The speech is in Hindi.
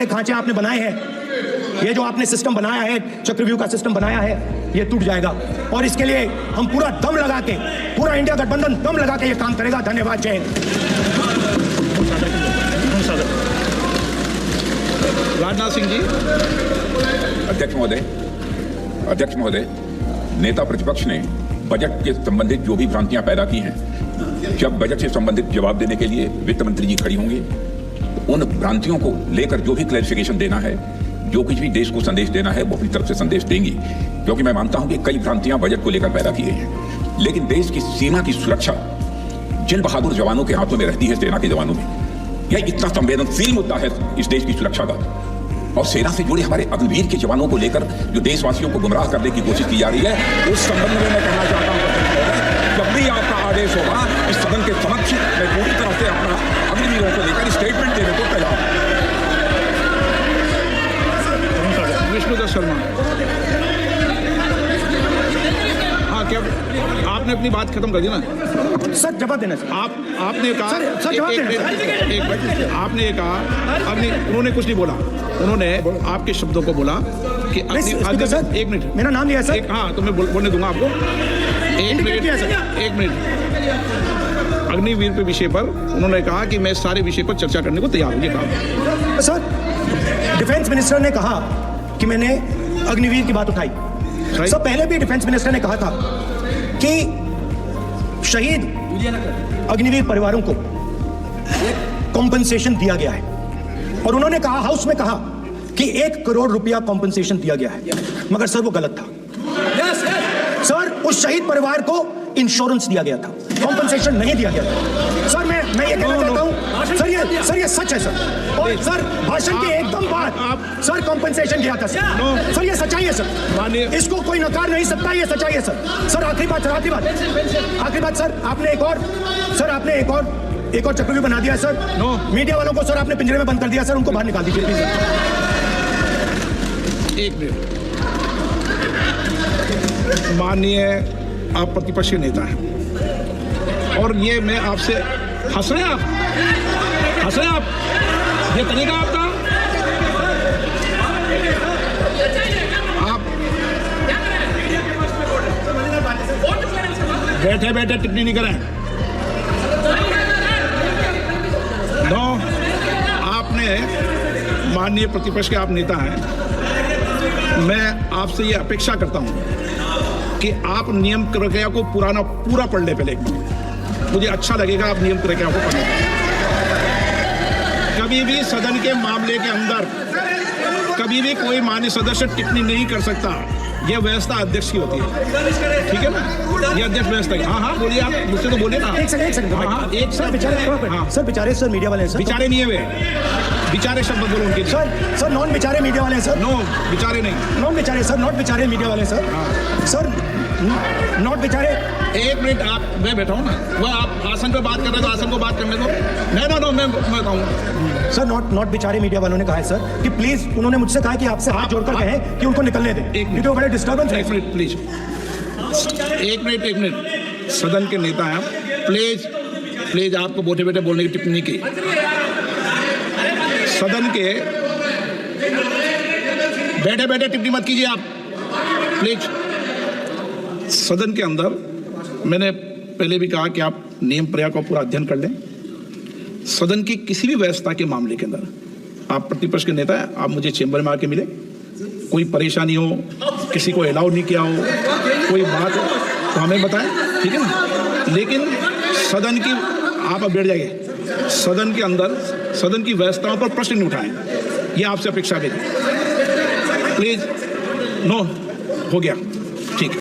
खांचे आपने बनाए हैं, ये जो आपने सिस्टम बनाया है, चक्रव्यूह का सिस्टम बनाया है, ये टूट जाएगा। और इसके लिए हम पूरा दम लगा के, पूरा इंडिया गठबंधन दम लगा के ये काम करेगा। धन्यवाद। जय हिंद। राजनाथ सिंह जी। अध्यक्ष महोदय, नेता प्रतिपक्ष ने बजट के संबंधित जो भी भ्रांतियां पैदा की हैं, जब बजट से संबंधित जवाब देने के लिए वित्त मंत्री जी खड़ी होंगे, उन भ्रांतियों को लेकर जो भी क्लैरिफिकेशन देना है, जो कुछ भी देश को संदेश देना है, वो अपनी तरफ से संदेश देंगी। क्योंकि मैं मानता हूं कि कई भ्रांतियां बजट को लेकर पैदा की गई हैं, लेकिन देश की सीमा की सुरक्षा जिन बहादुर जवानों के हाथों में रहती है, सेना के जवानों में, यह इतना संवेदनशील मुद्दा है इस देश की सुरक्षा का। और सेना से जुड़े हमारे अग्निवीर के जवानों को लेकर जो देशवासियों को गुमराह करने की कोशिश की जा रही है, उस संबंध में मैं कहना चाहता हूं, जब भी आपका आदेश होगा, इस सदन के समक्ष मैं पूरी तरह से अपना अग्निवीरों को लेकर स्टेटमेंट देने को तैयार हूं। विष्णुदत्त शर्मा। हाँ, क्या आपने अपनी बात खत्म कर दी ना? सर जवाब देना। आपने कहा सर जवाब देना। आपने कहा उन्होंने कुछ नहीं बोला, उन्होंने आपके शब्दों को बोला कि सर, एक मिनट, मेरा नाम लिया सर। हाँ, तो मैं बोलने दूंगा आपको। एक मिनट। अग्निवीर के विषय पर उन्होंने कहा कि मैं सारे विषय पर चर्चा करने को तैयार हूँ। ये कहा सर, डिफेंस मिनिस्टर ने कहा कि मैंने अग्निवीर की बात उठाई। सर, पहले भी डिफेंस मिनिस्टर ने कहा था कि शहीद अग्निवीर परिवारों को कॉम्पनसेशन दिया गया है, और उन्होंने कहा, हाउस में कहा कि 1 करोड़ रुपया कॉम्पनसेशन दिया गया है, मगर सर वो गलत था। सर, उस शहीद परिवार को इंश्योरेंस दिया गया था, कॉम्पनसेशन नहीं दिया गया था। सर मैं ये कहना चाहता हूं, सर ये सच है सर। और सर भाषण के एकदम बाद सर कॉम्पनसेशन दिया था सर, ये सच्चाई है सर, इसको कोई नकार नहीं सकता, ये सच्चाई है सर। सर आखिरी बात सर, आपने एक और चक्रव्यूह बना दिया है सर। मीडिया वालों को सर आपने पिंजरे में बंद कर दिया सर, उनको बाहर निकाल दीजिए प्लीज। एक मिनट। माननीय आप प्रतिपक्ष के नेता हैं, और ये मैं आपसे हंस रहे हैं आप, ये तरीका आपका, आप बैठे टिप्पणी नहीं करें। नो, आपने, माननीय प्रतिपक्ष के आप नेता हैं, मैं आपसे ये अपेक्षा करता हूं कि आप नियम प्रक्रिया को पूरा पढ़ ले पहले। मुझे अच्छा लगेगा आप नियम प्रक्रिया को पढ़ें। कभी भी सदन के मामले के अंदर कभी भी कोई माननीय सदस्य टिप्पणी नहीं कर सकता, यह व्यवस्था अध्यक्ष की होती है, ठीक है ना? ये अध्यक्ष व्यवस्था की। हाँ, बोलिए, आप मुझसे तो बोलिए ना। एक सेकंड। हाँ, एक सर बेचारे सर मीडिया वाले हैं सर। बेचारे नहीं है वे, बेचारे शब्द बोलो उनके लिए। सर नॉन बेचारे मीडिया वाले हैं सर। नो बेचारे नहीं, नॉन बेचारे सर, नॉट बेचारे मीडिया वाले सर। सर नॉट बेचारे। एक मिनट, मैं बैठा हूँ ना, वो आप आसन पे बात कर रहे हैं तो आसन को बात करने दो। नो, मैं बताऊँ सर, नॉट बेचारे मीडिया वालों ने कहा है सर कि प्लीज, उन्होंने मुझसे कहा कि आपसे हाथ जोड़कर कहें कि उनको निकलने दें, क्योंकि वो बड़े डिस्टर्बेंस है। एक मिनट प्लीज, एक मिनट। सदन के नेता हैं, प्लीज आपको बैठे बोलने की टिप्पणी की। सदन के बैठे टिप्पणी मत कीजिए आप, प्लीज। सदन के अंदर मैंने पहले भी कहा कि आप नियम प्रक्रिया को पूरा अध्ययन कर लें। सदन की किसी भी व्यवस्था के मामले के अंदर आप प्रतिपक्ष के नेता हैं, आप मुझे चेंबर में आके मिले, कोई परेशानी हो, किसी को अलाउ नहीं किया हो, कोई बात हो तो हमें बताएं, ठीक है ना? लेकिन सदन की, आप अब बैठ जाइए, सदन के अंदर सदन की व्यवस्थाओं पर प्रश्न नहीं उठाएं, ये आपसे अपेक्षा है प्लीज। नो, हो गया।